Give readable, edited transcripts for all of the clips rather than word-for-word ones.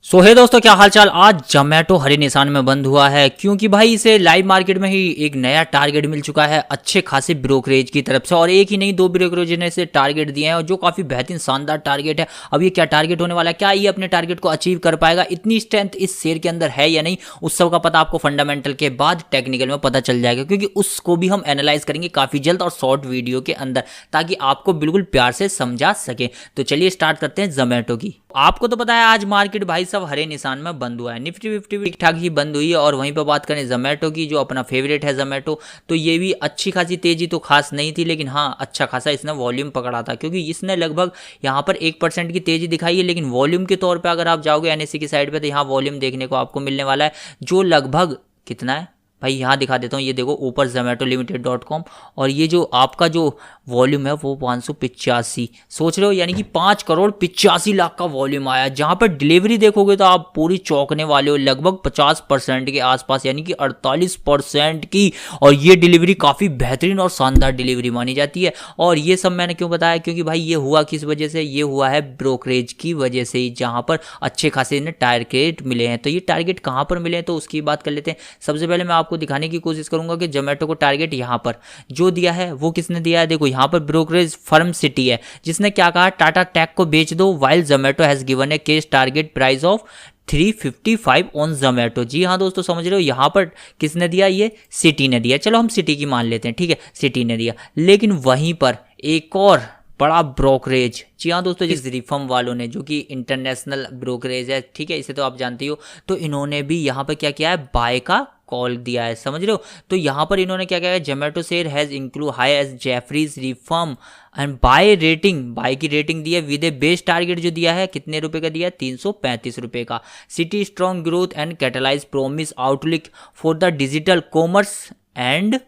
है दोस्तों, क्या हालचाल। आज जोमेटो हरे निशान में बंद हुआ है क्योंकि भाई इसे लाइव मार्केट में ही एक नया टारगेट मिल चुका है अच्छे खासे ब्रोकरेज की तरफ से। और एक ही नहीं, दो ब्रोकरेज ने इसे टारगेट दिए हैं और जो काफ़ी बेहतरीन शानदार टारगेट है। अब ये क्या टारगेट होने वाला है, क्या ये अपने टारगेट को अचीव कर पाएगा, इतनी स्ट्रेंथ इस शेयर के अंदर है या नहीं, उस सब का पता आपको फंडामेंटल के बाद टेक्निकल में पता चल जाएगा, क्योंकि उसको भी हम एनालाइज करेंगे काफ़ी जल्द और शॉर्ट वीडियो के अंदर, ताकि आपको बिल्कुल प्यार से समझा सके। तो चलिए स्टार्ट करते हैं जोमेटो की। आपको तो पता है आज मार्केट भाई सब हरे निशान में बंद हुआ है। निफ्टी फिफ्टी भी ठीक ठाक ही बंद हुई है। और वहीं पर बात करें जोमेटो की, जो अपना फेवरेट है जोमेटो, तो ये भी अच्छी खासी तेजी तो खास नहीं थी, लेकिन हाँ अच्छा खासा इसने वॉल्यूम पकड़ा था, क्योंकि इसने लगभग यहाँ पर 1% की तेजी दिखाई है। लेकिन वॉल्यूम के तौर पर अगर आप जाओगे एनएससी की साइड पर, तो यहाँ वॉल्यूम देखने को आपको मिलने वाला है, जो लगभग कितना है भाई, यहाँ दिखा देता हूँ। ये देखो ऊपर zomatolimited.com, और ये जो आपका जो वॉल्यूम है वो 585, सोच रहे हो, यानी कि 5,85,00,000 का वॉल्यूम आया। जहाँ पर डिलीवरी देखोगे तो आप पूरी चौंकने वाले हो, लगभग 50% के आसपास, यानी कि 48% की। और ये डिलीवरी काफ़ी बेहतरीन और शानदार डिलीवरी मानी जाती है। और ये सब मैंने क्यों बताया, क्योंकि भाई ये हुआ किस वजह से, ये हुआ है ब्रोकरेज की वजह से ही, जहाँ पर अच्छे खासे इन्हें टारगेट मिले हैं। तो ये टारगेट कहाँ पर मिले हैं, तो उसकी बात कर लेते हैं। सबसे पहले मैं आपको दिखाने की कोशिश करूंगा कि जोमेटो को टारगेट यहाँ पर जो दिया है वो किसने दिया है। देखो यहाँ पर ब्रोकरेज फर्म सिटी है, जिसने क्या कहा, टाटा टेक को बेच दो, while Zomato has given a case target price of 355 on Zomato. जी हाँ दोस्तों, समझ रहे हो, यहाँ पर किसने दिया, ये सिटी ने दिया। चलो हम सिटी की मान लेते हैं, ठीक है, सिटी ने दिया। लेकिन वहीं पर एक और बड़ा ब्रोकरेज, जी हाँ दोस्तों, जिस रिफर्म वालों ने, जो कि इंटरनेशनल ब्रोकरेज है, ठीक है, इसे तो आप जानते हो, तो इन्होंने भी यहाँ पर क्या किया है, बाय का कॉल दिया है, समझ रहे हो। तो यहाँ पर इन्होंने क्या किया है, Zomato share has include high as Jefferies reaffirm and buy rating, buy की रेटिंग दी है विद ए बेस टारगेट जो दिया है, कितने रुपए का दिया है, 335 रुपए का। City strong growth and catalyse promise outlook for the digital commerce and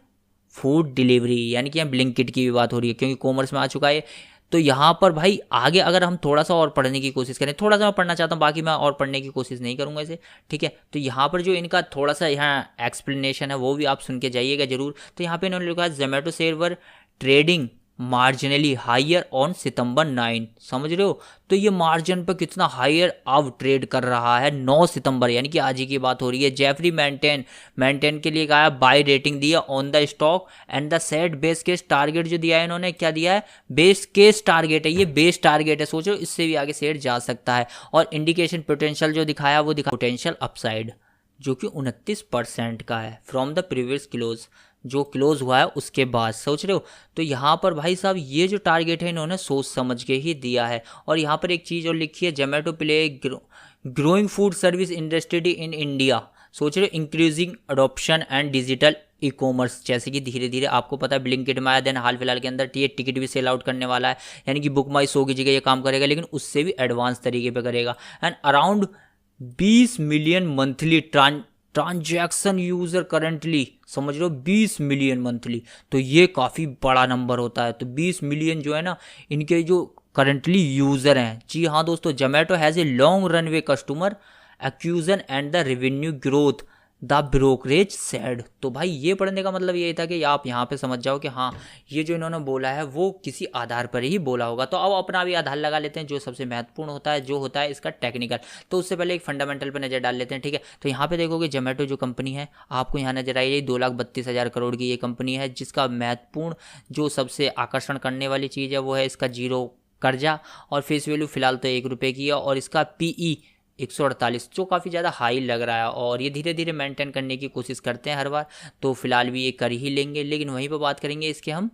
food delivery, यानी कि यहाँ ब्लिंकिट की भी बात हो रही है, क्योंकि कॉमर्स में आ चुका है। तो यहाँ पर भाई आगे अगर हम थोड़ा सा और पढ़ने की कोशिश करें, थोड़ा सा मैं पढ़ना चाहता हूँ, बाकी मैं और पढ़ने की कोशिश नहीं करूँगा इसे, ठीक है। तो यहाँ पर जो इनका थोड़ा सा यहाँ एक्सप्लेनेशन है वो भी आप सुन के जाइएगा जरूर। तो यहाँ पे इन्होंने लिखा है Zomato share were trading marginally higher on सितंबर 9, समझ रहे हो। तो ये मार्जिन पर कितना हायर अब ट्रेड कर रहा है 9 सितंबर, यानी कि आज ही की बात हो रही है। जेफरी मेंटेन के लिए कहा बाय रेटिंग दी है on the stock and the set base case target जो दिया है इन्होंने, क्या दिया है, बेस केस टारगेट है, ये बेस टारगेट है, सोचो इससे भी आगे शेयर जा सकता है। और इंडिकेशन पोटेंशियल जो दिखाया वो दिखा पोटेंशियल अपसाइड, जो कि 29% का है फ्रॉम द प्रीवियस क्लोज, जो क्लोज हुआ है उसके बाद, सोच रहे हो। तो यहाँ पर भाई साहब ये जो टारगेट है इन्होंने सोच समझ के ही दिया है। और यहाँ पर एक चीज़ और लिखी है, Zomato play growing food service industry in India, सोच रहे हो, increasing adoption and digital e commerce, जैसे कि धीरे धीरे आपको पता है ब्लिंकिट में आया, देन हाल फिलहाल के अंदर ये टिकट भी सेल आउट करने वाला है, यानी कि बुक माई शो की जगह ये काम करेगा, लेकिन उससे भी एडवांस तरीके पे करेगा। And around 20 million monthly transaction user currently, समझ लो 20 मिलियन मंथली, तो ये काफ़ी बड़ा नंबर होता है। तो 20 मिलियन जो है ना, इनके जो करंटली यूज़र हैं। जी हाँ दोस्तों, Zomato has a long runway customer acquisition and the revenue growth the brokerage said. तो भाई ये पढ़ने का मतलब यही था कि आप यहाँ पे समझ जाओ कि हाँ ये जो इन्होंने बोला है वो किसी आधार पर ही बोला होगा। तो अब अपना भी आधार लगा लेते हैं, जो सबसे महत्वपूर्ण होता है, जो होता है इसका टेक्निकल। तो उससे पहले एक फंडामेंटल पे नज़र डाल लेते हैं, ठीक है। तो यहाँ पे देखोगे जोमेटो जो कंपनी है, आपको यहाँ नजर आई 2,32,000 करोड़ की ये कंपनी है, जिसका महत्वपूर्ण जो सबसे आकर्षण करने वाली चीज़ है वो है इसका जीरो कर्जा, और फेस वैल्यू फिलहाल तो 1 रुपये की है, और इसका PE 148, जो काफ़ी ज़्यादा हाई लग रहा है। और ये धीरे धीरे मेंटेन करने की कोशिश करते हैं हर बार, तो फिलहाल भी ये कर ही लेंगे। लेकिन वहीं पर बात करेंगे इसके, हम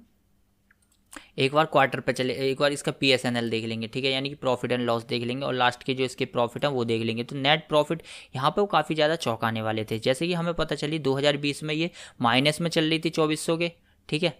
एक बार क्वार्टर पे चले, एक बार इसका PSNL देख लेंगे, ठीक है, यानी कि प्रॉफिट एंड लॉस देख लेंगे, और लास्ट के जो इसके प्रॉफिट है वो देख लेंगे। तो नेट प्रॉफिट यहाँ पे वो काफ़ी ज़्यादा चौंकाने वाले थे, जैसे कि हमें पता चली 2020 में ये माइनस में चल रही थी 2400 के, ठीक है,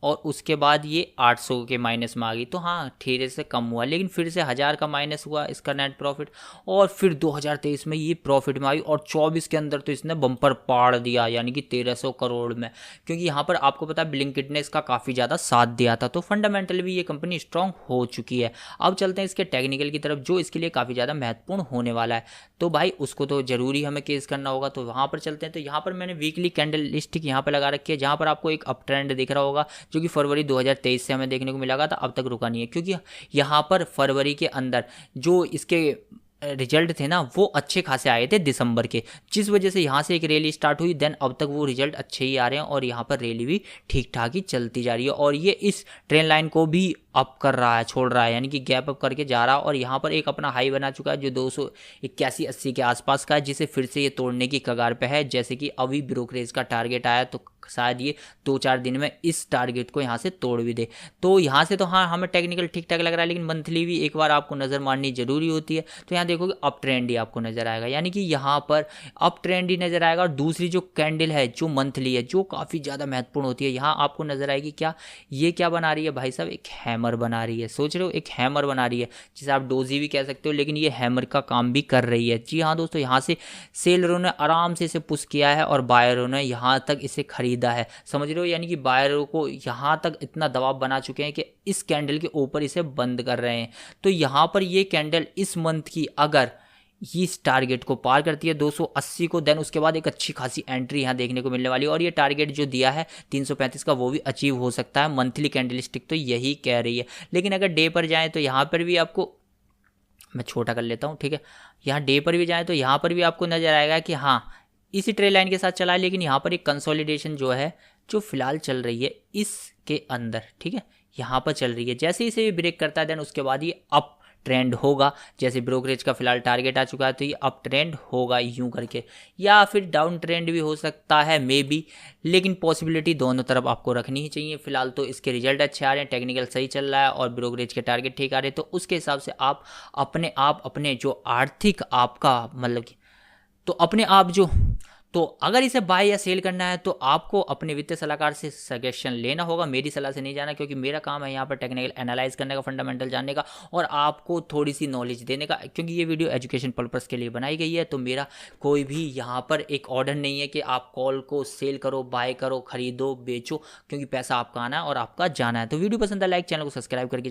और उसके बाद ये 800 के माइनस में आ गई। तो हाँ धीरे से कम हुआ, लेकिन फिर से 1000 का माइनस हुआ इसका नेट प्रॉफिट, और फिर 2023 में ये प्रॉफिट में आई, और 24 के अंदर तो इसने बम्पर पाड़ दिया, यानी कि 1300 करोड़ में, क्योंकि यहाँ पर आपको पता है ब्लिंकिट ने इसका काफ़ी ज़्यादा साथ दिया था। तो फंडामेंटल भी ये कंपनी स्ट्रांग हो चुकी है। अब चलते हैं इसके टेक्निकल की तरफ, जो इसके लिए काफ़ी ज़्यादा महत्वपूर्ण होने वाला है। तो भाई उसको तो जरूरी हमें केस करना होगा, तो वहाँ पर चलते हैं। तो यहाँ पर मैंने वीकली कैंडल लिस्टिक यहाँ पर लगा रखी है, जहाँ पर आपको एक अप ट्रेंड दिख रहा होगा, जो कि फरवरी 2023 से हमें देखने को मिला था, अब तक रुका नहीं है, क्योंकि यहाँ पर फरवरी के अंदर जो इसके रिजल्ट थे ना वो अच्छे खासे आए थे दिसंबर के, जिस वजह से यहाँ से एक रैली स्टार्ट हुई। देन अब तक वो रिजल्ट अच्छे ही आ रहे हैं और यहाँ पर रैली भी ठीक ठाक ही चलती जा रही है और ये इस ट्रेंड लाइन को भी अप कर रहा है, छोड़ रहा है, यानी कि गैप अप करके जा रहा है और यहाँ पर एक अपना हाई बना चुका है जो 281.80 के आसपास का है, जिसे फिर से ये तोड़ने की कगार पे है। जैसे कि अभी ब्रोकरेज का टारगेट आया तो शायद ये 2-4 दिन में इस टारगेट को यहाँ से तोड़ भी दे। तो यहाँ से तो हाँ हमें टेक्निकल ठीक ठाक लग रहा है, लेकिन मंथली भी एक बार आपको नज़र मारनी जरूरी होती है। तो यहाँ देखोगे अप ट्रेंड ही आपको नजर आएगा, यानी कि यहाँ पर अप ट्रेंड ही नजर आएगा। और दूसरी जो कैंडल है जो मंथली है, जो काफ़ी ज़्यादा महत्वपूर्ण होती है, यहाँ आपको नजर आएगी क्या, ये क्या बना रही है भाई साहब, एक हैमर बना रही है। सोच रहे हो, एक हैमर बना रही है, जिसे आप डोजी भी कह सकते हो, लेकिन ये हैमर का काम भी कर रही है। जी हाँ दोस्तों, यहाँ से सेलरों ने आराम से इसे पुश किया है और बायरों ने यहाँ तक इसे खरीदा है, समझ रहे हो, यानी कि बायरों को यहाँ तक इतना दबाव बना चुके हैं कि इस कैंडल के ऊपर इसे बंद कर रहे हैं। तो यहाँ पर ये कैंडल इस मंथ की अगर इस टारगेट को पार करती है 280 को, देन उसके बाद एक अच्छी खासी एंट्री यहाँ देखने को मिलने वाली है और ये टारगेट जो दिया है 335 का वो भी अचीव हो सकता है। मंथली कैंडलस्टिक तो यही कह रही है, लेकिन अगर डे पर जाएं तो यहाँ पर भी आपको, मैं छोटा कर लेता हूँ ठीक है, यहाँ डे पर भी जाएं तो यहाँ पर भी आपको नजर आएगा कि हाँ इसी ट्रेड लाइन के साथ चला है, लेकिन यहाँ पर एक कंसोलिडेशन जो है जो फिलहाल चल रही है इसके अंदर, ठीक है, यहाँ पर चल रही है। जैसे इसे ब्रेक करता है देन उसके बाद ये अप ट्रेंड होगा। जैसे ब्रोकरेज का फिलहाल टारगेट आ चुका है तो ये अप ट्रेंड होगा यूं करके, या फिर डाउन ट्रेंड भी हो सकता है मे बी, लेकिन पॉसिबिलिटी दोनों तरफ आपको रखनी ही चाहिए। फिलहाल तो इसके रिजल्ट अच्छे आ रहे हैं, टेक्निकल सही चल रहा है और ब्रोकरेज के टारगेट ठीक आ रहे हैं, तो उसके हिसाब से आप अपने जो आर्थिक आपका मतलब कि, तो अपने आप जो, तो अगर इसे बाय या सेल करना है तो आपको अपने वित्तीय सलाहकार से सजेशन लेना होगा, मेरी सलाह से नहीं जाना, क्योंकि मेरा काम है यहाँ पर टेक्निकल एनालाइज करने का, फंडामेंटल जानने का और आपको थोड़ी सी नॉलेज देने का, क्योंकि ये वीडियो एजुकेशन पर्पस के लिए बनाई गई है। तो मेरा कोई भी यहाँ पर एक ऑर्डर नहीं है कि आप कॉल को सेल करो, बाय करो, खरीदो, बेचो, क्योंकि पैसा आपका आना है और आपका जाना है। तो वीडियो पसंद है लाइक, चैनल को सब्सक्राइब करके